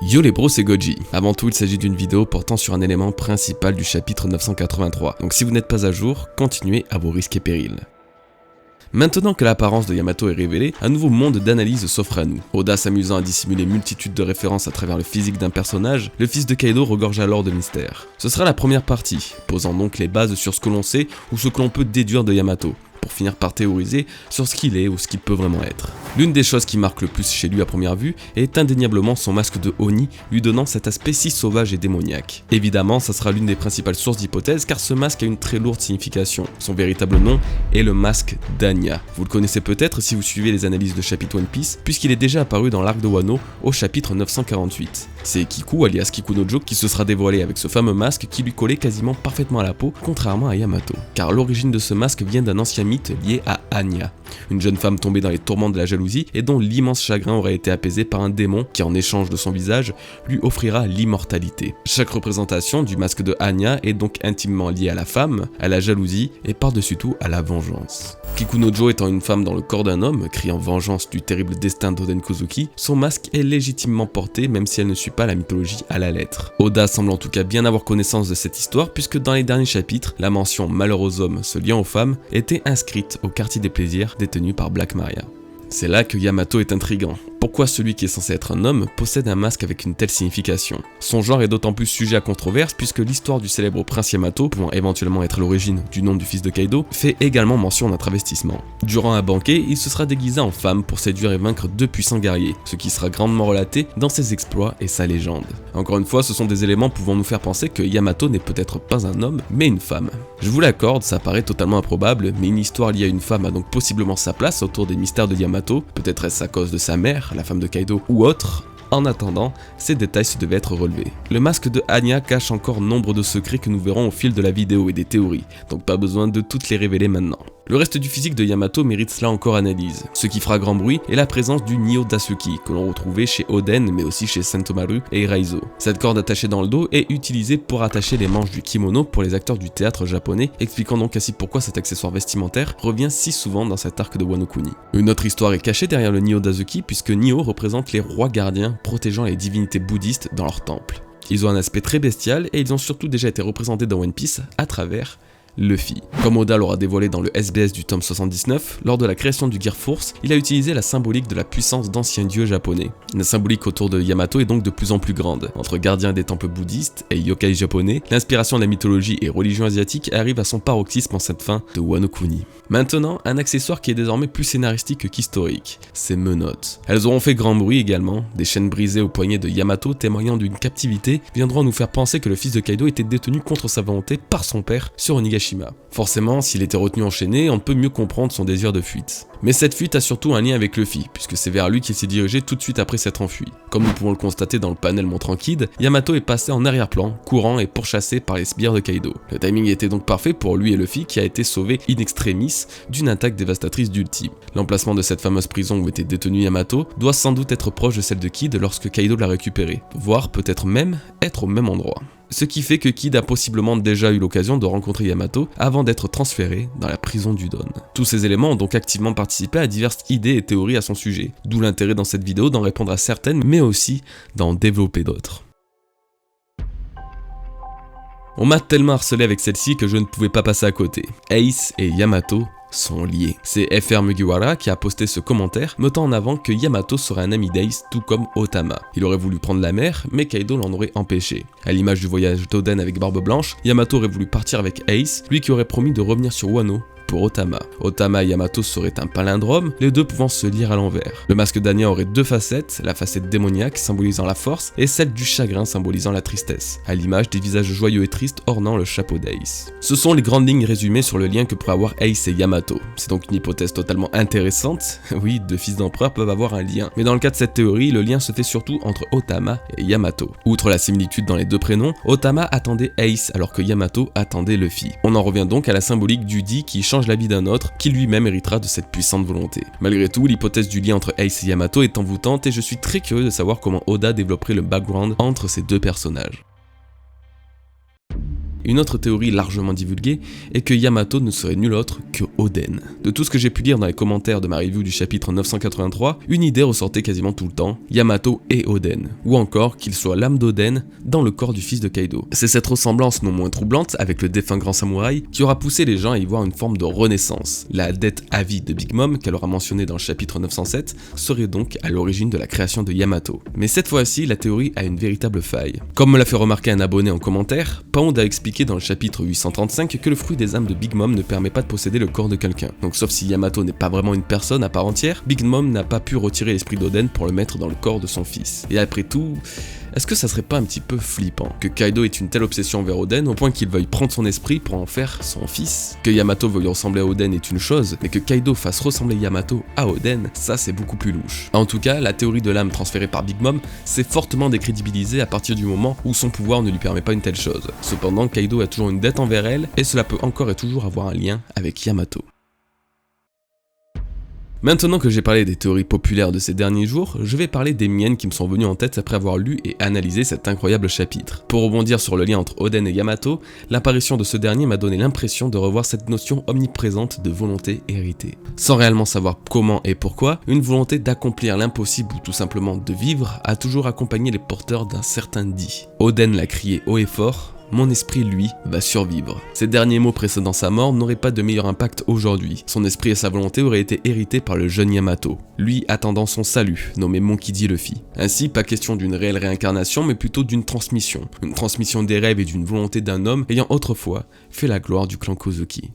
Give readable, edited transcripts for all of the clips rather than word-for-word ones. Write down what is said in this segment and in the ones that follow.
Yo les bros, c'est Goji. Avant tout, il s'agit d'une vidéo portant sur un élément principal du chapitre 983. Donc si vous n'êtes pas à jour, continuez à vos risques et périls. Maintenant que l'apparence de Yamato est révélée, un nouveau monde d'analyse s'offre à nous. Oda s'amusant à dissimuler multitude de références à travers le physique d'un personnage, le fils de Kaido regorge alors de mystères. Ce sera la première partie, posant donc les bases sur ce que l'on sait ou ce que l'on peut déduire de Yamato, pour finir par théoriser sur ce qu'il est ou ce qu'il peut vraiment être. L'une des choses qui marque le plus chez lui à première vue est indéniablement son masque de Oni, lui donnant cet aspect si sauvage et démoniaque. Évidemment, ça sera l'une des principales sources d'hypothèses car ce masque a une très lourde signification. Son véritable nom est le masque d'Anya. Vous le connaissez peut-être si vous suivez les analyses de chapitre One Piece, puisqu'il est déjà apparu dans l'arc de Wano au chapitre 948. C'est Kiku alias Kikunojo qui se sera dévoilé avec ce fameux masque qui lui collait quasiment parfaitement à la peau, contrairement à Yamato. Car l'origine de ce masque vient d'un ancien mythe lié à Anya, une jeune femme tombée dans les tourments de la jalousie et dont l'immense chagrin aurait été apaisé par un démon qui, en échange de son visage, lui offrira l'immortalité. Chaque représentation du masque de Anya est donc intimement liée à la femme, à la jalousie et par-dessus tout à la vengeance. Kikunojo étant une femme dans le corps d'un homme, criant vengeance du terrible destin d'Oden Kozuki, son masque est légitimement porté même si elle ne suit pas la mythologie à la lettre. Oda semble en tout cas bien avoir connaissance de cette histoire puisque dans les derniers chapitres, la mention « malheur aux hommes se liant aux femmes » était inscrite au quartier des plaisirs détenu par Black Maria. C'est là que Yamato est intriguant. Pourquoi celui qui est censé être un homme possède un masque avec une telle signification? Son genre est d'autant plus sujet à controverse puisque l'histoire du célèbre prince Yamato, pouvant éventuellement être l'origine du nom du fils de Kaido, fait également mention d'un travestissement. Durant un banquet, il se sera déguisé en femme pour séduire et vaincre deux puissants guerriers, ce qui sera grandement relaté dans ses exploits et sa légende. Encore une fois, ce sont des éléments pouvant nous faire penser que Yamato n'est peut-être pas un homme, mais une femme. Je vous l'accorde, ça paraît totalement improbable, mais une histoire liée à une femme a donc possiblement sa place autour des mystères de Yamato, peut-être est-ce à cause de sa mère, la femme de Kaido, ou autre. En attendant, ces détails se devaient être relevés. Le masque de Anya cache encore nombre de secrets que nous verrons au fil de la vidéo et des théories, donc pas besoin de toutes les révéler maintenant. Le reste du physique de Yamato mérite cela encore analyse. Ce qui fera grand bruit est la présence du Nio Dasuki, que l'on retrouvait chez Oden mais aussi chez Sentomaru et Iraizo. Cette corde attachée dans le dos est utilisée pour attacher les manches du kimono pour les acteurs du théâtre japonais, expliquant donc ainsi pourquoi cet accessoire vestimentaire revient si souvent dans cet arc de Wano Kuni. Une autre histoire est cachée derrière le Nio Dasuki puisque Nio représente les rois gardiens protégeant les divinités bouddhistes dans leur temple. Ils ont un aspect très bestial et ils ont surtout déjà été représentés dans One Piece à travers Luffy. Comme Oda l'aura dévoilé dans le SBS du tome 79, lors de la création du Gear Force, il a utilisé la symbolique de la puissance d'anciens dieux japonais. La symbolique autour de Yamato est donc de plus en plus grande. Entre gardiens des temples bouddhistes et yokai japonais, l'inspiration de la mythologie et religion asiatique arrive à son paroxysme en cette fin de Wano Kuni. Maintenant, un accessoire qui est désormais plus scénaristique qu'historique, ces menottes. Elles auront fait grand bruit également, des chaînes brisées aux poignets de Yamato témoignant d'une captivité viendront nous faire penser que le fils de Kaido était détenu contre sa volonté par son père sur Onigashima. Forcément, s'il était retenu enchaîné, on peut mieux comprendre son désir de fuite. Mais cette fuite a surtout un lien avec Luffy, puisque c'est vers lui qu'il s'est dirigé tout de suite après s'être enfui. Comme nous pouvons le constater dans le panel montrant Kid, Yamato est passé en arrière-plan, courant et pourchassé par les sbires de Kaido. Le timing était donc parfait pour lui et Luffy qui a été sauvé in extremis d'une attaque dévastatrice d'Ultime. L'emplacement de cette fameuse prison où était détenu Yamato doit sans doute être proche de celle de Kid lorsque Kaido l'a récupéré, voire peut-être même être au même endroit. Ce qui fait que Kid a possiblement déjà eu l'occasion de rencontrer Yamato avant d'être transféré dans la prison du Don. Tous ces éléments ont donc activement participé à diverses idées et théories à son sujet, d'où l'intérêt dans cette vidéo d'en répondre à certaines, mais aussi d'en développer d'autres. On m'a tellement harcelé avec celle-ci que je ne pouvais pas passer à côté. Ace et Yamato sont liés. C'est FR Mugiwara qui a posté ce commentaire, mettant en avant que Yamato serait un ami d'Ace tout comme Otama. Il aurait voulu prendre la mer, mais Kaido l'en aurait empêché. À l'image du voyage d'Oden avec Barbe Blanche, Yamato aurait voulu partir avec Ace, lui qui aurait promis de revenir sur Wano pour Otama. Otama et Yamato seraient un palindrome, les deux pouvant se lire à l'envers. Le masque d'Anya aurait deux facettes, la facette démoniaque symbolisant la force et celle du chagrin symbolisant la tristesse, à l'image des visages joyeux et tristes ornant le chapeau d'Ace. Ce sont les grandes lignes résumées sur le lien que pourraient avoir Ace et Yamato. C'est donc une hypothèse totalement intéressante. Oui, deux fils d'empereur peuvent avoir un lien, mais dans le cas de cette théorie, le lien se fait surtout entre Otama et Yamato. Outre la similitude dans les deux prénoms, Otama attendait Ace alors que Yamato attendait Luffy. On en revient donc à la symbolique du dit qui change la vie d'un autre, qui lui-même héritera de cette puissante volonté. Malgré tout, l'hypothèse du lien entre Ace et Yamato est envoûtante et je suis très curieux de savoir comment Oda développerait le background entre ces deux personnages. Une autre théorie largement divulguée est que Yamato ne serait nul autre que Oden. De tout ce que j'ai pu lire dans les commentaires de ma review du chapitre 983, une idée ressortait quasiment tout le temps, Yamato et Oden, ou encore qu'il soit l'âme d'Oden dans le corps du fils de Kaido. C'est cette ressemblance non moins troublante avec le défunt grand samouraï qui aura poussé les gens à y voir une forme de renaissance. La dette à vie de Big Mom, qu'elle aura mentionné dans le chapitre 907, serait donc à l'origine de la création de Yamato. Mais cette fois-ci, la théorie a une véritable faille. Comme me l'a fait remarquer un abonné en commentaire, Pound a expliqué dans le chapitre 835 que le fruit des âmes de Big Mom ne permet pas de posséder le corps de quelqu'un. Donc sauf si Yamato n'est pas vraiment une personne à part entière, Big Mom n'a pas pu retirer l'esprit d'Oden pour le mettre dans le corps de son fils. Et après tout, est-ce que ça serait pas un petit peu flippant que Kaido ait une telle obsession envers Oden au point qu'il veuille prendre son esprit pour en faire son fils? Que Yamato veuille ressembler à Oden est une chose, mais que Kaido fasse ressembler Yamato à Oden, ça c'est beaucoup plus louche. En tout cas, la théorie de l'âme transférée par Big Mom s'est fortement décrédibilisée à partir du moment où son pouvoir ne lui permet pas une telle chose. Cependant, Kaido a toujours une dette envers elle, et cela peut encore et toujours avoir un lien avec Yamato. Maintenant que j'ai parlé des théories populaires de ces derniers jours, je vais parler des miennes qui me sont venues en tête après avoir lu et analysé cet incroyable chapitre. Pour rebondir sur le lien entre Oden et Yamato, l'apparition de ce dernier m'a donné l'impression de revoir cette notion omniprésente de volonté héritée. Sans réellement savoir comment et pourquoi, une volonté d'accomplir l'impossible ou tout simplement de vivre a toujours accompagné les porteurs d'un certain dit. Oden l'a crié haut et fort: mon esprit, lui, va survivre. Ces derniers mots précédant sa mort n'auraient pas de meilleur impact aujourd'hui. Son esprit et sa volonté auraient été hérités par le jeune Yamato, lui attendant son salut, nommé Monkey D. Luffy. Ainsi, pas question d'une réelle réincarnation, mais plutôt d'une transmission. Une transmission des rêves et d'une volonté d'un homme ayant autrefois fait la gloire du clan Kozuki.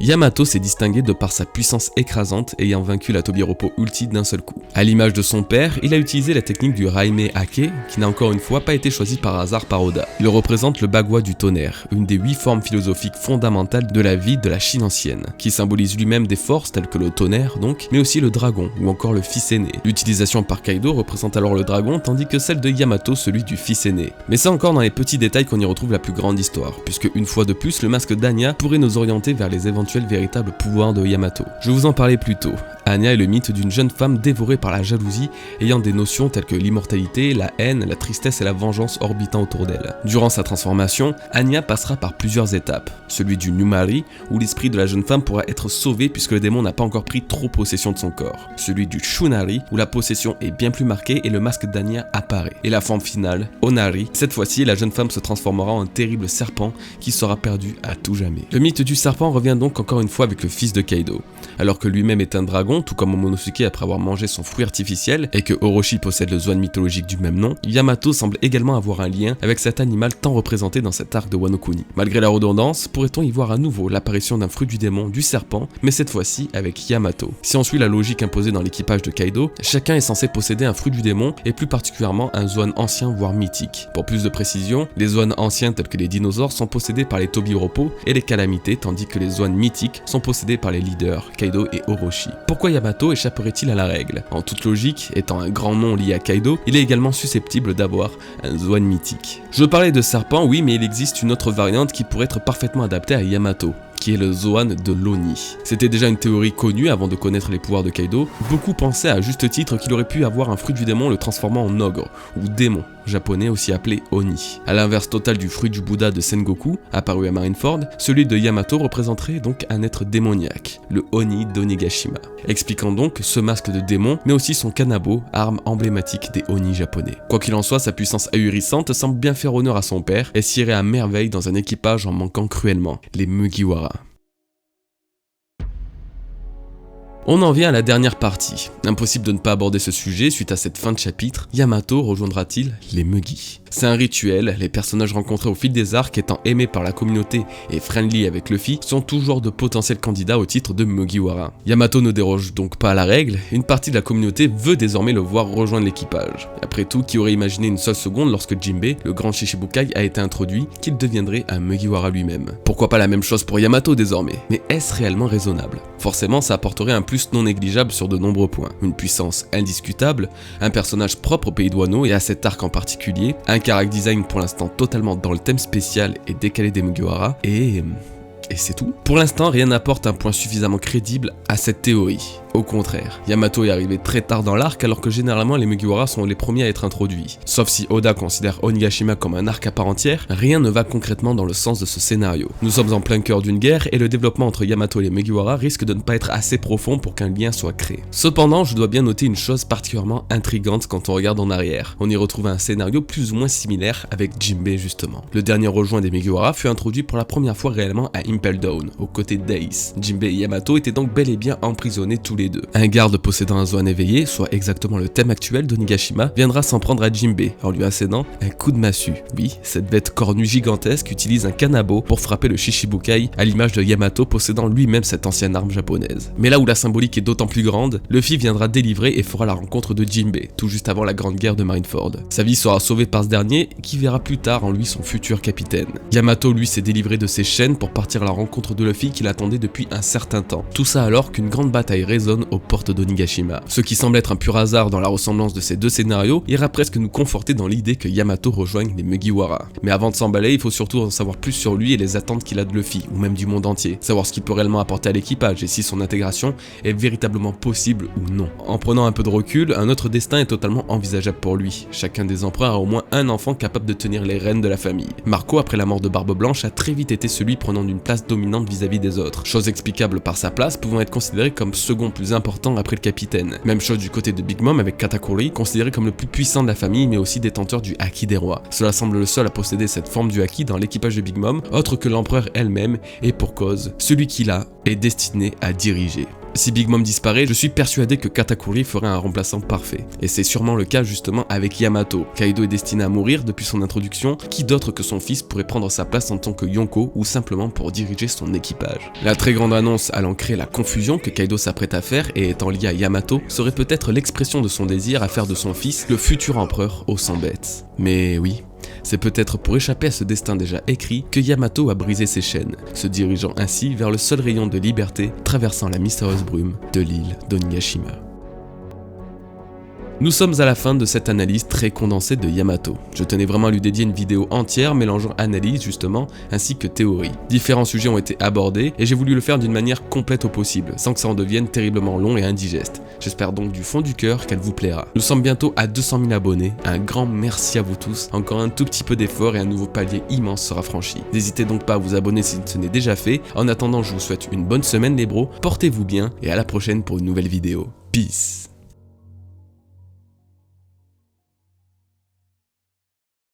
Yamato s'est distingué de par sa puissance écrasante ayant vaincu la Tobiropo Ulti d'un seul coup. À l'image de son père, il a utilisé la technique du Raime Hake, qui n'a encore une fois pas été choisie par hasard par Oda. Il représente le Bagua du tonnerre, une des 8 formes philosophiques fondamentales de la vie de la Chine ancienne, qui symbolise lui-même des forces telles que le tonnerre donc, mais aussi le dragon ou encore le fils aîné. L'utilisation par Kaido représente alors le dragon, tandis que celle de Yamato celui du fils aîné. Mais c'est encore dans les petits détails qu'on y retrouve la plus grande histoire, puisque une fois de plus, le masque d'Anya pourrait nous orienter vers les éventuels véritable pouvoir de Yamato. Je vous en parlais plus tôt. Anya est le mythe d'une jeune femme dévorée par la jalousie, ayant des notions telles que l'immortalité, la haine, la tristesse et la vengeance orbitant autour d'elle. Durant sa transformation, Anya passera par plusieurs étapes. Celui du Numari, où l'esprit de la jeune femme pourra être sauvé puisque le démon n'a pas encore pris trop possession de son corps. Celui du Shunari, où la possession est bien plus marquée et le masque d'Anya apparaît. Et la forme finale, Onari, cette fois-ci la jeune femme se transformera en un terrible serpent qui sera perdu à tout jamais. Le mythe du serpent revient donc encore une fois avec le fils de Kaido. Alors que lui-même est un dragon, tout comme Momonosuke après avoir mangé son fruit artificiel, et que Orochi possède le Zoan mythologique du même nom, Yamato semble également avoir un lien avec cet animal tant représenté dans cet arc de Wano Kuni. Malgré la redondance, pourrait-on y voir à nouveau l'apparition d'un fruit du démon, du serpent, mais cette fois-ci avec Yamato. Si on suit la logique imposée dans l'équipage de Kaido, chacun est censé posséder un fruit du démon, et plus particulièrement un Zoan ancien voire mythique. Pour plus de précision, les Zoan anciens tels que les dinosaures sont possédés par les Tobiropo et les calamités, tandis que les Zoan mythiques sont possédés par les leaders, Kaido et Orochi. Pourquoi Yamato échapperait-il à la règle? En toute logique, étant un grand nom lié à Kaido, il est également susceptible d'avoir un Zoan mythique. Je parlais de serpent, oui, mais il existe une autre variante qui pourrait être parfaitement adaptée à Yamato, qui est le Zoan de l'Oni. C'était déjà une théorie connue avant de connaître les pouvoirs de Kaido. Beaucoup pensaient à juste titre qu'il aurait pu avoir un fruit du démon le transformant en ogre, ou démon, japonais aussi appelé Oni. À l'inverse total du fruit du Bouddha de Sengoku, apparu à Marineford, celui de Yamato représenterait donc un être démoniaque, le Oni d'Onigashima. Expliquant donc ce masque de démon, mais aussi son kanabo, arme emblématique des Oni japonais. Quoi qu'il en soit, sa puissance ahurissante semble bien faire honneur à son père et s'irait à merveille dans un équipage en manquant cruellement, les Mugiwara. On en vient à la dernière partie. Impossible de ne pas aborder ce sujet suite à cette fin de chapitre. Yamato rejoindra-t-il les Mugi? C'est un rituel, les personnages rencontrés au fil des arcs étant aimés par la communauté et friendly avec Luffy sont toujours de potentiels candidats au titre de Mugiwara. Yamato ne déroge donc pas à la règle, une partie de la communauté veut désormais le voir rejoindre l'équipage. Après tout, qui aurait imaginé une seule seconde lorsque Jinbei, le grand Shichibukai, a été introduit, qu'il deviendrait un Mugiwara lui-même? Pourquoi pas la même chose pour Yamato désormais? Mais est-ce réellement raisonnable? Forcément, ça apporterait un plus non négligeable sur de nombreux points. Une puissance indiscutable, un personnage propre au pays de Wano et à cet arc en particulier, un character design pour l'instant totalement dans le thème spécial et décalé des Mugiwara, et c'est tout. Pour l'instant, rien n'apporte un point suffisamment crédible à cette théorie. Au contraire, Yamato est arrivé très tard dans l'arc alors que généralement les Mugiwara sont les premiers à être introduits. Sauf si Oda considère Onigashima comme un arc à part entière, rien ne va concrètement dans le sens de ce scénario. Nous sommes en plein cœur d'une guerre et le développement entre Yamato et les Mugiwara risque de ne pas être assez profond pour qu'un lien soit créé. Cependant, je dois bien noter une chose particulièrement intrigante quand on regarde en arrière. On y retrouve un scénario plus ou moins similaire avec Jinbei justement. Le dernier rejoint des Mugiwara fut introduit pour la première fois réellement à Impel Down, aux côtés d'Ace. Jinbei et Yamato étaient donc bel et bien emprisonnés tous les deux. Un garde possédant un Zoan éveillé, soit exactement le thème actuel d'Onigashima, viendra s'en prendre à Jinbei en lui assénant un coup de massue. Oui, cette bête cornue gigantesque utilise un kanabo pour frapper le Shichibukai à l'image de Yamato possédant lui-même cette ancienne arme japonaise. Mais là où la symbolique est d'autant plus grande, Luffy viendra délivrer et fera la rencontre de Jinbei, tout juste avant la grande guerre de Marineford. Sa vie sera sauvée par ce dernier, qui verra plus tard en lui son futur capitaine. Yamato lui s'est délivré de ses chaînes pour partir à la rencontre de Luffy qu'il attendait depuis un certain temps. Tout ça alors qu'une grande bataille résonne aux portes d'Onigashima. Ce qui semble être un pur hasard dans la ressemblance de ces deux scénarios ira presque nous conforter dans l'idée que Yamato rejoigne les Mugiwara. Mais avant de s'emballer, il faut surtout en savoir plus sur lui et les attentes qu'il a de Luffy, ou même du monde entier. Savoir ce qu'il peut réellement apporter à l'équipage et si son intégration est véritablement possible ou non. En prenant un peu de recul, un autre destin est totalement envisageable pour lui. Chacun des empereurs a au moins un enfant capable de tenir les rênes de la famille. Marco, après la mort de Barbe Blanche, a très vite été celui prenant une place dominante vis-à-vis des autres. Chose explicable par sa place, pouvant être considéré comme second plus important après le capitaine. Même chose du côté de Big Mom avec Katakuri, considéré comme le plus puissant de la famille mais aussi détenteur du Haki des rois. Cela semble le seul à posséder cette forme du Haki dans l'équipage de Big Mom, autre que l'empereur elle-même, et pour cause, celui qui l'a est destiné à diriger. Si Big Mom disparaît, je suis persuadé que Katakuri ferait un remplaçant parfait. Et c'est sûrement le cas justement avec Yamato. Kaido est destiné à mourir depuis son introduction, qui d'autre que son fils pourrait prendre sa place en tant que Yonko ou simplement pour diriger son équipage. La très grande annonce allant créer la confusion que Kaido s'apprête à faire et étant liée à Yamato serait peut-être l'expression de son désir à faire de son fils le futur empereur aux 100 bêtes. Mais oui, c'est peut-être pour échapper à ce destin déjà écrit que Yamato a brisé ses chaînes, se dirigeant ainsi vers le seul rayon de liberté traversant la mystérieuse brume de l'île d'Onigashima. Nous sommes à la fin de cette analyse très condensée de Yamato. Je tenais vraiment à lui dédier une vidéo entière mélangeant analyse justement ainsi que théorie. Différents sujets ont été abordés et j'ai voulu le faire d'une manière complète au possible, sans que ça en devienne terriblement long et indigeste. J'espère donc du fond du cœur qu'elle vous plaira. Nous sommes bientôt à 200 000 abonnés, un grand merci à vous tous, encore un tout petit peu d'effort et un nouveau palier immense sera franchi. N'hésitez donc pas à vous abonner si ce n'est déjà fait. En attendant, je vous souhaite une bonne semaine les bros, portez-vous bien et à la prochaine pour une nouvelle vidéo. Peace.